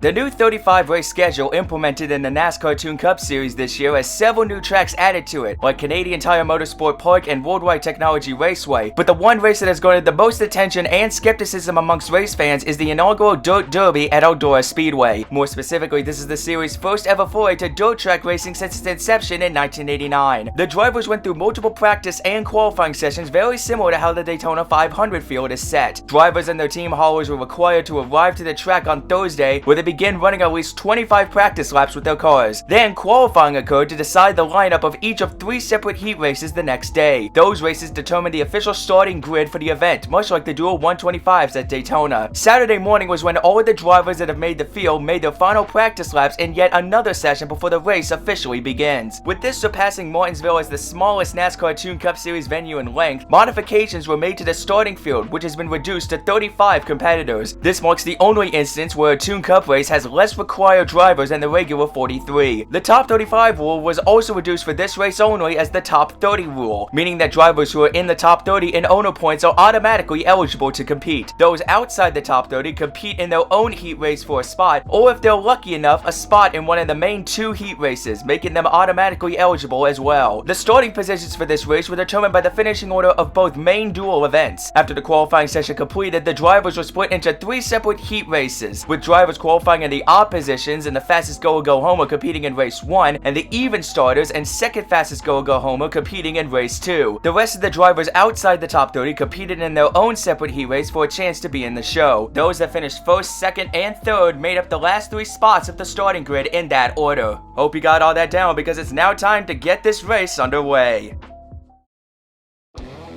The new 35-race schedule implemented in the NASCAR Toon Cup Series this year has several new tracks added to it, like Canadian Tire Motorsport Park and Worldwide Technology Raceway, but the one race that has garnered the most attention and skepticism amongst race fans is the inaugural Dirt Derby at Eldora Speedway. More specifically, this is the series' first ever foray to dirt track racing since its inception in 1989. The drivers went through multiple practice and qualifying sessions very similar to how the Daytona 500 field is set. Drivers and their team haulers were required to arrive to the track on Thursday, where they begin running at least 25 practice laps with their cars. Then qualifying occurred to decide the lineup of each of 3 separate heat races the next day. Those races determined the official starting grid for the event, much like the dual 125s at Daytona. Saturday morning was when all of the drivers that have made the field made their final practice laps in yet another session before the race officially begins. With this surpassing Martinsville as the smallest NASCAR Toon Cup Series venue in length, modifications were made to the starting field, which has been reduced to 35 competitors. This marks the only instance where a Toon Cup race has less required drivers than the regular 43. The top 35 rule was also reduced for this race only as the top 30 rule, meaning that drivers who are in the top 30 in owner points are automatically eligible to compete. Those outside the top 30 compete in their own heat race for a spot, or if they're lucky enough, a spot in one of the main 2 heat races, making them automatically eligible as well. The starting positions for this race were determined by the finishing order of both main dual events. After the qualifying session completed, the drivers were split into 3 separate heat races, with drivers qualifying in the odd positions and the fastest go-homer competing in race 1, and the even starters and second fastest go-homer competing in race 2. The rest of the drivers outside the top 30 competed in their own separate heat race for a chance to be in the show. Those that finished first, second, and third made up the last 3 spots of the starting grid in that order. Hope you got all that down because it's now time to get this race underway.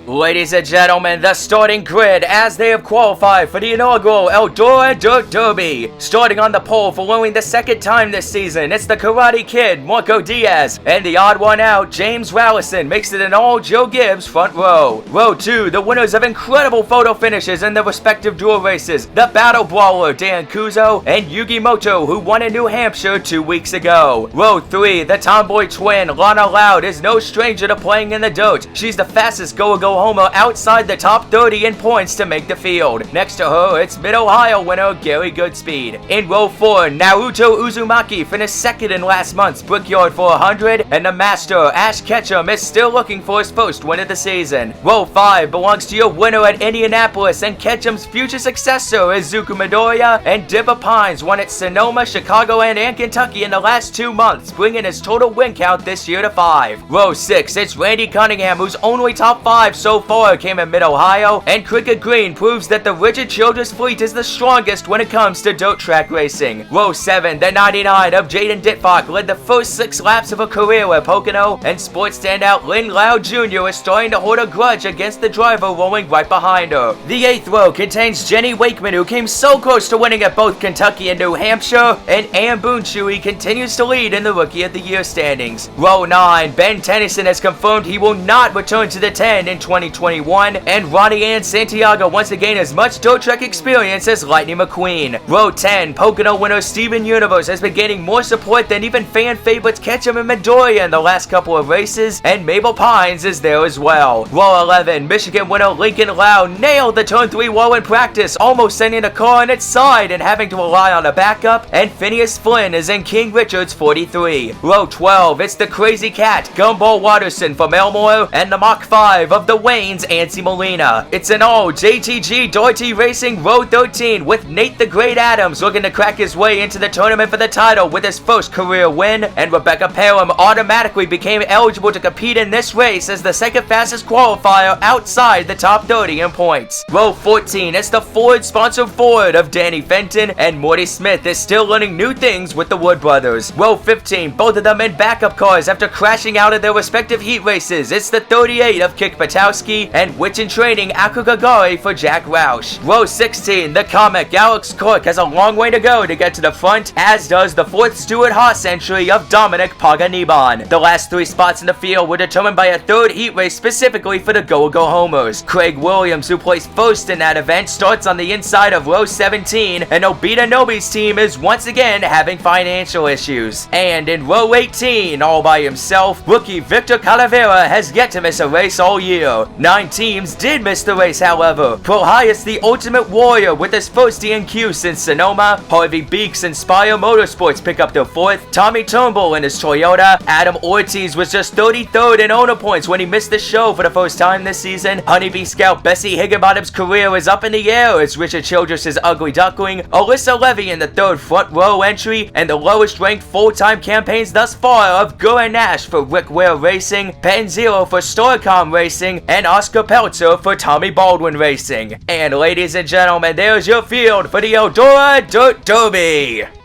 Ladies and gentlemen, the starting grid as they have qualified for the inaugural Eldora Dirt Derby. Starting on the pole for only the second time this season, it's the Karate Kid, Marco Diaz, and the odd one out, James Rallison, makes it an all Joe Gibbs front row. Row 2, the winners of incredible photo finishes in their respective dual races, the Battle Brawler, Dan Kuzo, and Yugi Moto, who won in New Hampshire 2 weeks ago. Row 3, the tomboy twin, Lana Loud, is no stranger to playing in the dirt. She's the fastest go-homer outside the top 30 in points to make the field. Next to her, it's Mid-Ohio winner Gary Goodspeed. In row 4, Naruto Uzumaki finished second in last month's Brickyard 400, and the master, Ash Ketchum, is still looking for his first win of the season. Row 5 belongs to your winner at Indianapolis, and Ketchum's future successor is Zuku Midoriya, and Diva Pines won at Sonoma, Chicago, and Kentucky in the last 2 months, bringing his total win count this year to 5. Row 6, it's Randy Cunningham, whose only top 5 so far came in Mid-Ohio, and Cricket Green proves that the Richard Childress fleet is the strongest when it comes to dirt track racing. Row 7, the 99 of Jaden Ditfach led the first 6 laps of her career at Pocono, and sports standout Lynn Loud Jr. is starting to hold a grudge against the driver rolling right behind her. The 8th row contains Jenny Wakeman, who came so close to winning at both Kentucky and New Hampshire, and Ann Boone-Chewy continues to lead in the Rookie of the Year standings. Row 9, Ben Tennyson has confirmed he will not return to the 10 in 2021, and Ronnie Ann Santiago wants to gain as much dirt track experience as Lightning McQueen. Row 10, Pocono winner Steven Universe has been gaining more support than even fan favorites Ketchum and Midoriya in the last couple of races, and Mabel Pines is there as well. Row 11, Michigan winner Lincoln Lau nailed the turn 3 wall in practice, almost sending the car on its side and having to rely on a backup, and Phineas Flynn is in King Richard's 43. Row 12, it's the Crazy Cat, Gumball Watterson from Elmore, and the Mach 5 of the Waynes, Ansi Molina. It's an all JTG Doherty Racing Row 13 with Nate the Great Adams looking to crack his way into the tournament for the title with his first career win, and Rebecca Parham automatically became eligible to compete in this race as the second fastest qualifier outside the top 30 in points. Row 14, it's the Ford-sponsored Ford of Danny Fenton, and Morty Smith is still learning new things with the Wood brothers. Row 15, both of them in backup cars after crashing out of their respective heat races. It's the 38 of Kik Patowski, and Witch in Training Akugagari for Jack Roush. Row 16, the comic Alex Cork has a long way to go to get to the front, as does the 4th Stuart Haas entry of Dominic Paganiban. The last 3 spots in the field were determined by a 3rd heat race specifically for the go-homers. Craig Williams, who placed first in that event, starts on the inside of row 17, and Obita Nobi's team is once again having financial issues. And in row 18, all by himself, rookie Victor Calavera has yet to miss a race all year. winner. 9 teams did miss the race, however. Pro Highest the Ultimate Warrior with his first DNQ since Sonoma. Harvey Beeks Inspire Motorsports pick up their 4th. Tommy Turnbull in his Toyota. Adam Ortiz was just 33rd in owner points when he missed the show for the first time this season. Honeybee Scout Bessie Higginbottom's career is up in the air as Richard Childress' Ugly Duckling. Alyssa Levy in the 3rd front row entry, and the lowest ranked full-time campaigns thus far of Gura Nash for Rick Ware Racing, Pen Zero for Starcom Racing, and Oscar Peltzer for Tommy Baldwin Racing. And ladies and gentlemen, there's your field for the Eldora Dirt Derby.